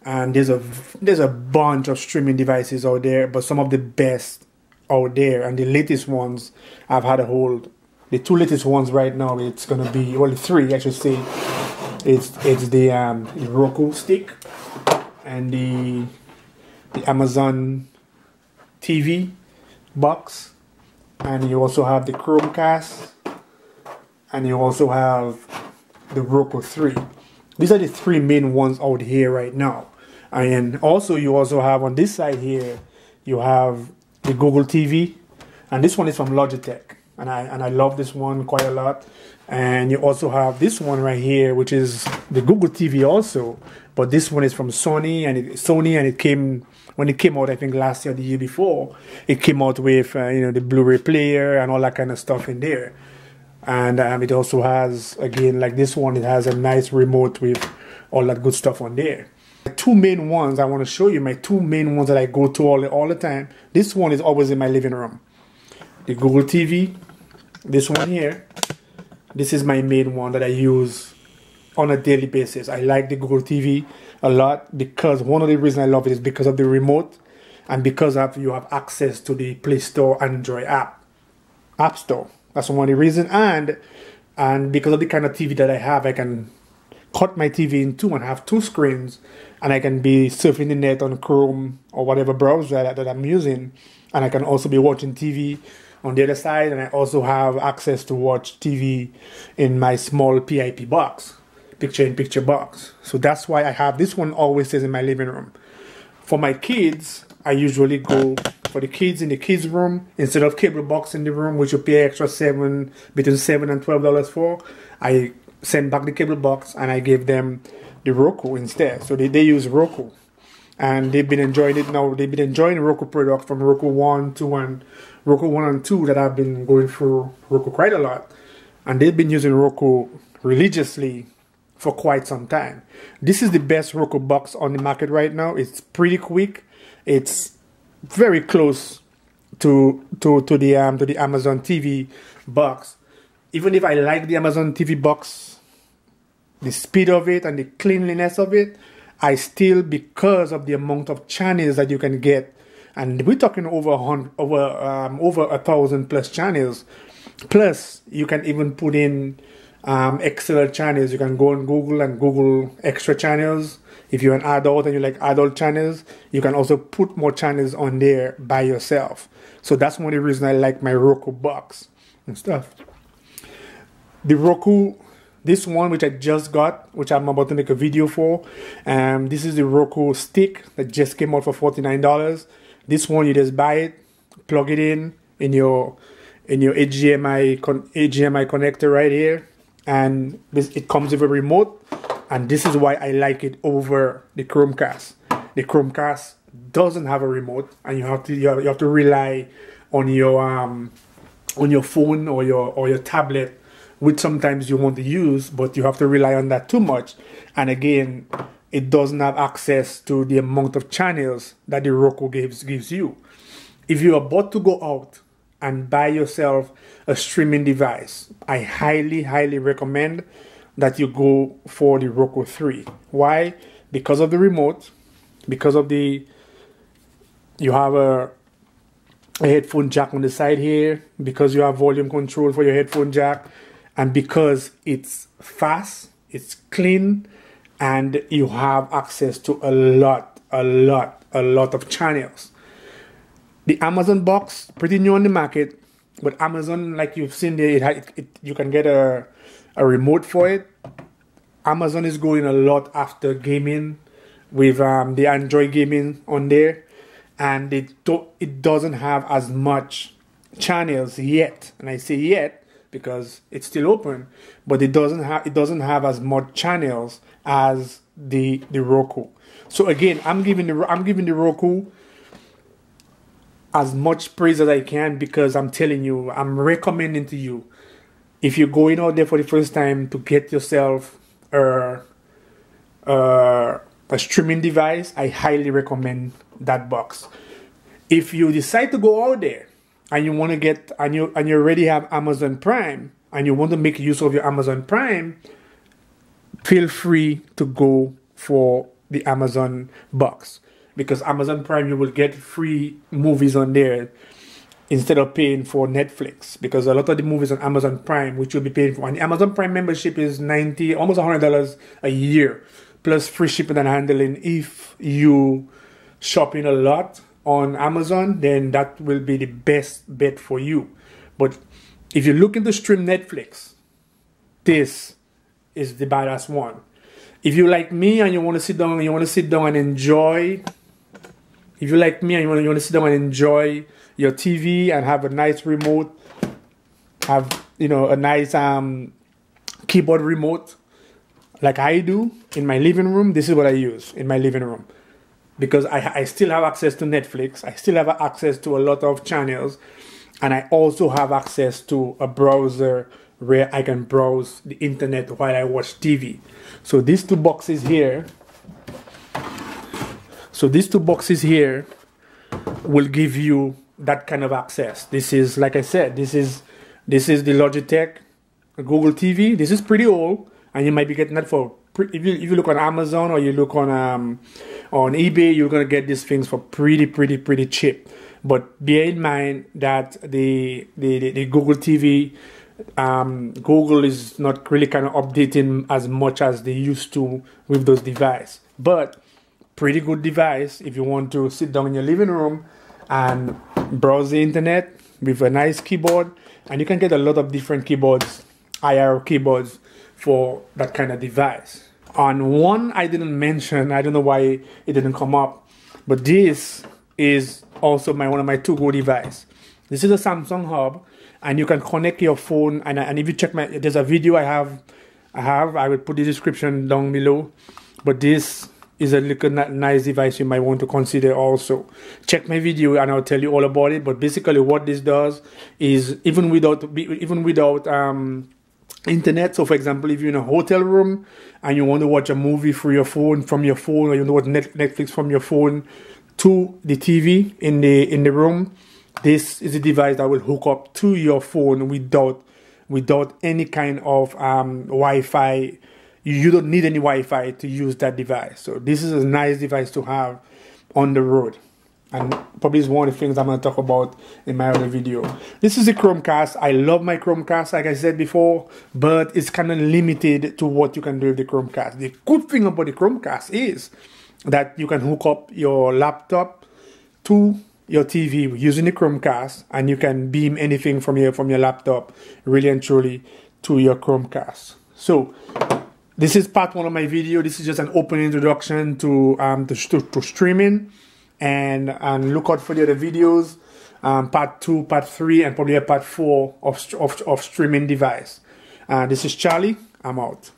and there's a bunch of streaming devices out there, but some of the best out there and the latest ones I've had a hold. The two latest ones right now, it's gonna be, well, the three I should say. It's the Roku stick and the Amazon TV box, and you also have the Chromecast, and you also have the Roku 3. These are the three main ones out here right now. And also you also have on this side here, you have the Google TV, and this one is from Logitech, and I love this one quite a lot. And you also have this one right here, which is the Google TV also, but this one is from Sony, and it came when it came out, I think last year or the year before. It came out with the Blu-ray player and all that kind of stuff in there. And it also has, again, like this one, it has a nice remote with all that good stuff on there. The two main ones I want to show you, my two main ones that I go to all the time. This one is always in my living room. The Google TV, this one here. This is my main one that I use on a daily basis. I like the Google TV a lot because one of the reasons I love it is because of the remote and because you have access to the Play Store Android app store. That's one of the reasons. And because of the kind of TV that I have, I can cut my TV in two and have two screens, and I can be surfing the net on Chrome or whatever browser that I'm using, and I can also be watching TV on the other side, and I also have access to watch TV in my small PIP box, picture-in-picture box. So that's why I have this one always stays in my living room. For my kids, I usually go for the kids in the kids room instead of cable box in the room, which you pay extra between $7 and $12 for. I send back the cable box and I give them the Roku instead. So they use Roku. And they've been enjoying it now. They've been enjoying Roku products from Roku 1, 2, and Roku 1 and 2 that I've been going through Roku quite a lot. And they've been using Roku religiously for quite some time. This is the best Roku box on the market right now. It's pretty quick. It's very close to the Amazon TV box. Even if I like the Amazon TV box, the speed of it and the cleanliness of it, I still, because of the amount of channels that you can get, and we're talking over 1,000 plus channels. Plus, you can even put in extra channels. You can go on Google and Google extra channels. If you're an adult and you like adult channels, you can also put more channels on there by yourself. So that's one of the reasons I like my Roku box and stuff. The Roku, this one which I just got, which I'm about to make a video for, this is the Roku stick that just came out for $49. This one, you just buy it, plug it in your HDMI connector right here, and it comes with a remote. And this is why I like it over the Chromecast. The Chromecast doesn't have a remote, and you have to rely on your phone or your tablet, which sometimes you want to use, but you have to rely on that too much. And again, it doesn't have access to the amount of channels that the Roku gives you. If you're about to go out and buy yourself a streaming device, I highly, highly recommend that you go for the Roku 3. Why? Because of the remote, because of you have a headphone jack on the side here, because you have volume control for your headphone jack, and because it's fast, it's clean, and you have access to a lot of channels. The Amazon box, pretty new on the market, but Amazon, like you've seen there, you can get a remote for it. Amazon is going a lot after gaming with the Android gaming on there, and it doesn't have as much channels yet. And I say yet because it's still open, but it doesn't have as much channels as the Roku. So again, I'm giving the Roku as much praise as I can, because I'm telling you, I'm recommending to you, if you're going out there for the first time, to get yourself a streaming device, I highly recommend that box. If you decide to go out there and you want to get, and you already have Amazon Prime, and you want to make use of your Amazon Prime, feel free to go for the Amazon box, because Amazon Prime, you will get free movies on there instead of paying for Netflix, because a lot of the movies on Amazon Prime, which you'll be paying for, and the Amazon Prime membership is $90, almost $100 a year, plus free shipping and handling. If you shopping a lot on Amazon, then that will be the best bet for you. But if you're looking to stream Netflix, this is the badass one. If you like me and you want to sit down and enjoy, if you like me and you want to sit down and enjoy your TV and have a nice remote, have a nice keyboard remote like I do in my living room, this is what I use in my living room, because I still have access to Netflix, I still have access to a lot of channels, and I also have access to a browser where I can browse the internet while I watch TV. So these two boxes here, will give you that kind of access. This is, like I said, this is the Logitech Google TV. This is pretty old, and you might be getting that for, if you look on Amazon or you look on eBay, you're gonna get these things for pretty cheap. But bear in mind that the Google TV, Google is not really kind of updating as much as they used to with those devices. But pretty good device if you want to sit down in your living room and browse the internet with a nice keyboard. And you can get a lot of different keyboards, IR keyboards, for that kind of device. On one I didn't mention, I don't know why it didn't come up, but this is also one of my to-go device. This is a Samsung Hub, and you can connect your phone, and if you check there's a video I will put the description down below, but this is a little nice device you might want to consider also. Check my video and I'll tell you all about it. But basically what this does is, even without internet, so for example, if you're in a hotel room and you want to watch a movie from your phone, or you want to watch Netflix from your phone to the TV in the room, this is a device that will hook up to your phone without any kind of Wi-Fi. You don't need any Wi-Fi to use that device. So this is a nice device to have on the road, and probably is one of the things I'm going to talk about in my other video. This is a Chromecast. I love my Chromecast, like I said before, but it's kind of limited to what you can do with the Chromecast. The good thing about the Chromecast is that you can hook up your laptop to your TV using the Chromecast, and you can beam anything from your laptop, really and truly, to your Chromecast. So this is part one of my video. This is just an open introduction to streaming, and look out for the other videos, part 2, part 3, and probably a part 4 of streaming device. This is Charlie. I'm out.